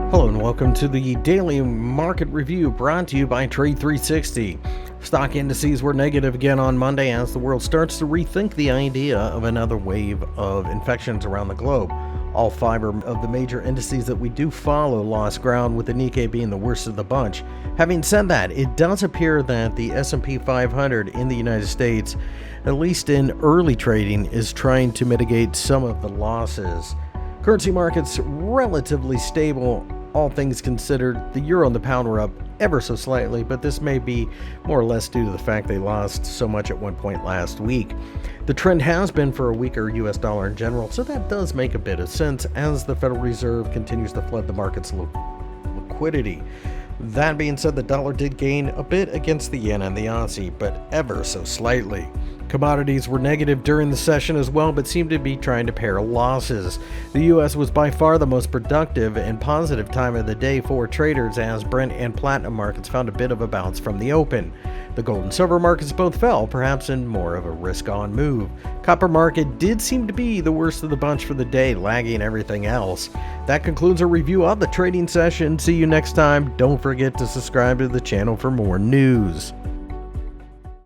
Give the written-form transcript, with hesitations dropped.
Hello and welcome to the daily market review brought to you by Trade360. Stock indices were negative again on Monday as the world starts to rethink the idea of another wave of infections around the globe. All five of the major indices that we do follow lost ground, with the Nikkei being the worst of the bunch. Having said that, it does appear that the S&P 500 in the United States, at least in early trading, is trying to mitigate some of the losses. Currency markets relatively stable. All things considered, the euro and the pound were up ever so slightly, but this may be more or less due to the fact they lost so much at one point last week. The trend has been for a weaker US dollar in general, so that does make a bit of sense as the Federal Reserve continues to flood the market's liquidity. That being said, the dollar did gain a bit against the yen and the Aussie, but ever so slightly. Commodities were negative during the session as well, but seemed to be trying to pare losses. The U.S. was by far the most productive and positive time of the day for traders as Brent and platinum markets found a bit of a bounce from the open. The gold and silver markets both fell, perhaps in more of a risk-on move. Copper market did seem to be the worst of the bunch for the day, lagging everything else. That concludes our review of the trading session. See you next time. Don't forget to subscribe to the channel for more news.